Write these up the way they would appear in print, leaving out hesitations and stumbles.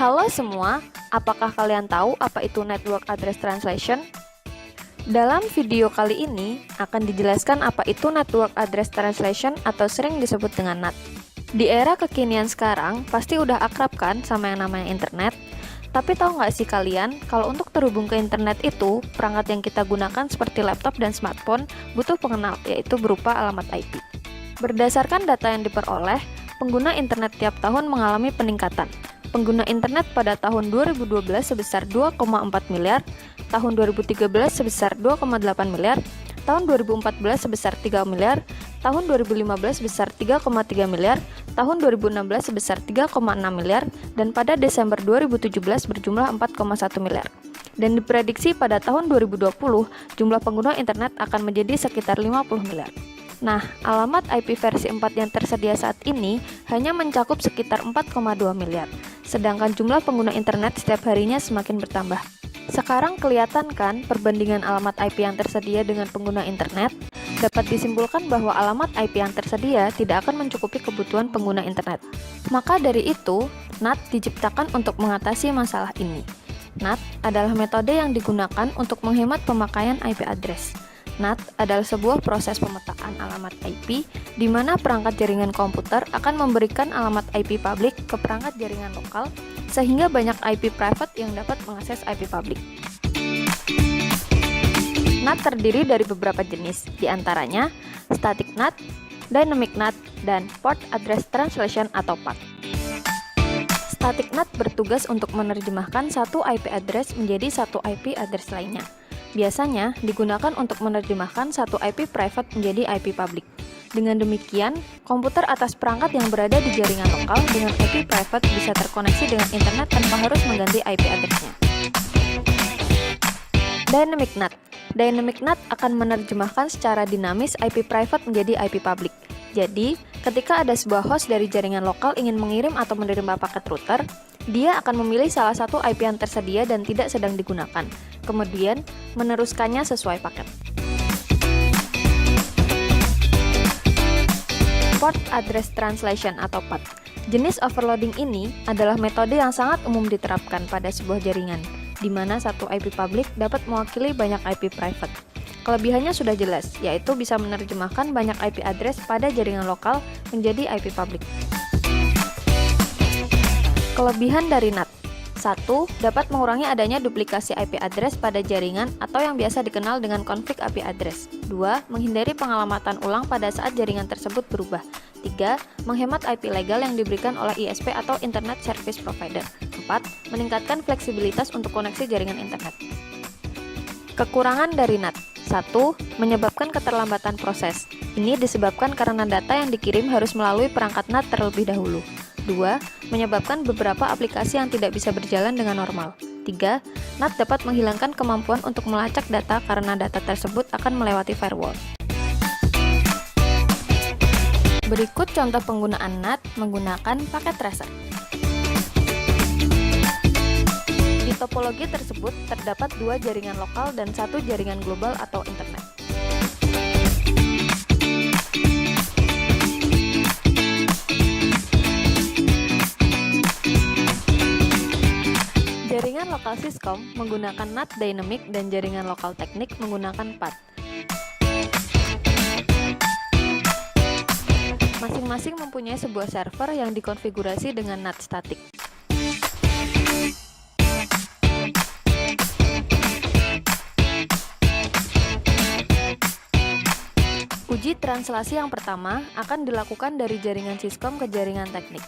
Halo semua, apakah kalian tahu apa itu Network Address Translation? Dalam video kali ini akan dijelaskan apa itu Network Address Translation atau sering disebut dengan NAT. Di era kekinian sekarang, pasti udah akrab kan sama yang namanya internet? Tapi tahu nggak sih kalian, kalau untuk terhubung ke internet itu, perangkat yang kita gunakan seperti laptop dan smartphone butuh pengenal, yaitu berupa alamat IP. Berdasarkan data yang diperoleh, pengguna internet tiap tahun mengalami peningkatan. Pengguna internet pada tahun 2012 sebesar 2,4 miliar, tahun 2013 sebesar 2,8 miliar, tahun 2014 sebesar 3 miliar, tahun 2015 sebesar 3,3 miliar, tahun 2016 sebesar 3,6 miliar, dan pada Desember 2017 berjumlah 4,1 miliar. Dan diprediksi pada tahun 2020, jumlah pengguna internet akan menjadi sekitar 50 miliar. Nah, alamat IP versi 4 yang tersedia saat ini hanya mencakup sekitar 4,2 miliar, sedangkan jumlah pengguna internet setiap harinya semakin bertambah. Sekarang kelihatan kan perbandingan alamat IP yang tersedia dengan pengguna internet? Dapat disimpulkan bahwa alamat IP yang tersedia tidak akan mencukupi kebutuhan pengguna internet. Maka dari itu, NAT diciptakan untuk mengatasi masalah ini. NAT adalah metode yang digunakan untuk menghemat pemakaian IP address. NAT adalah sebuah proses pemetaan alamat IP di mana perangkat jaringan komputer akan memberikan alamat IP publik ke perangkat jaringan lokal sehingga banyak IP private yang dapat mengakses IP publik. NAT terdiri dari beberapa jenis, diantaranya Static NAT, Dynamic NAT, dan Port Address Translation atau PAT. Static NAT bertugas untuk menerjemahkan satu IP address menjadi satu IP address lainnya. Biasanya digunakan untuk menerjemahkan satu IP private menjadi IP public. Dengan demikian, komputer atas perangkat yang berada di jaringan lokal dengan IP private bisa terkoneksi dengan internet tanpa harus mengganti IP address-nya. Dynamic NAT. Dynamic NAT akan menerjemahkan secara dinamis IP private menjadi IP public. Jadi, ketika ada sebuah host dari jaringan lokal ingin mengirim atau menerima paket router, dia akan memilih salah satu IP yang tersedia dan tidak sedang digunakan, kemudian meneruskannya sesuai paket. Port Address Translation atau PAT. Jenis overloading ini adalah metode yang sangat umum diterapkan pada sebuah jaringan, di mana satu IP public dapat mewakili banyak IP private. Kelebihannya sudah jelas, yaitu bisa menerjemahkan banyak IP address pada jaringan lokal menjadi IP public. Kelebihan dari NAT. 1. Dapat mengurangi adanya duplikasi IP address pada jaringan atau yang biasa dikenal dengan konflik IP address. 2. Menghindari pengalamatan ulang pada saat jaringan tersebut berubah. 3. Menghemat IP legal yang diberikan oleh ISP atau Internet Service Provider. 4. Meningkatkan fleksibilitas untuk koneksi jaringan internet. Kekurangan dari NAT. 1. Menyebabkan keterlambatan proses. Ini disebabkan karena data yang dikirim harus melalui perangkat NAT terlebih dahulu. 2. Menyebabkan beberapa aplikasi yang tidak bisa berjalan dengan normal. 3. NAT dapat menghilangkan kemampuan untuk melacak data karena data tersebut akan melewati firewall. Berikut contoh penggunaan NAT menggunakan paket tracer. Di topologi tersebut terdapat dua jaringan lokal dan satu jaringan global atau internet. Jaringan lokal Syscom menggunakan NAT Dynamic dan jaringan lokal Teknik menggunakan PAT. Masing-masing mempunyai sebuah server yang dikonfigurasi dengan NAT statik. Uji translasi yang pertama akan dilakukan dari jaringan Syscom ke jaringan Teknik.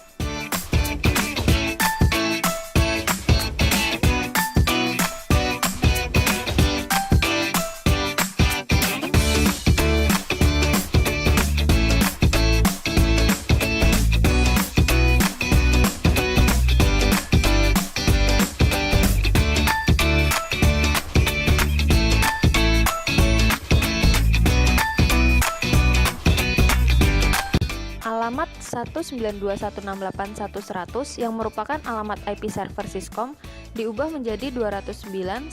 Alamat 192.168.1.100 yang merupakan alamat IP server Syscom diubah menjadi 209.165.119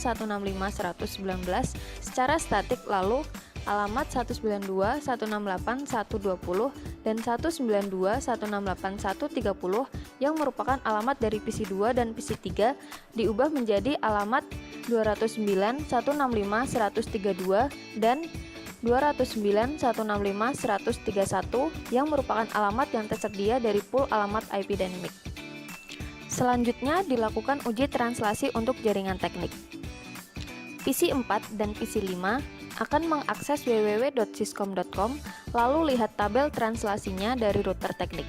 secara statik, lalu alamat 192.168.120 dan 192.168.130 yang merupakan alamat dari PC2 dan PC3 diubah menjadi alamat 209.165.132 dan 209.165.131 yang merupakan alamat yang tersedia dari pool alamat IP dynamic. Selanjutnya dilakukan uji translasi untuk jaringan teknik. PC4 dan PC5 akan mengakses www.syscom.com lalu lihat tabel translasinya dari router teknik.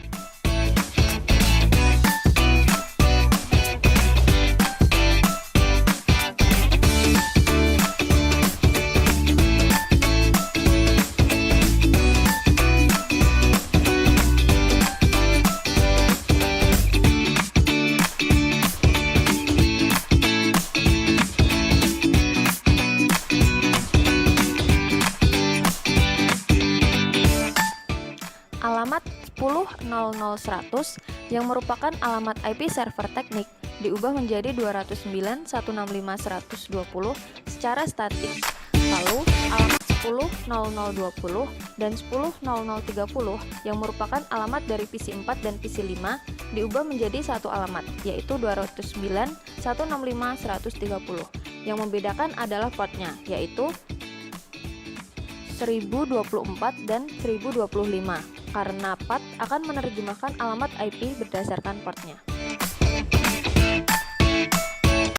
Alamat 10.00.100 yang merupakan alamat IP server teknik diubah menjadi 209.165.120 secara statik. Lalu alamat 10.0020 dan 10.0030 yang merupakan alamat dari PC4 dan PC5 diubah menjadi satu alamat, yaitu 209.165.130. Yang membedakan adalah portnya, yaitu 1024 dan 1025, karena PAT akan menerjemahkan alamat IP berdasarkan portnya.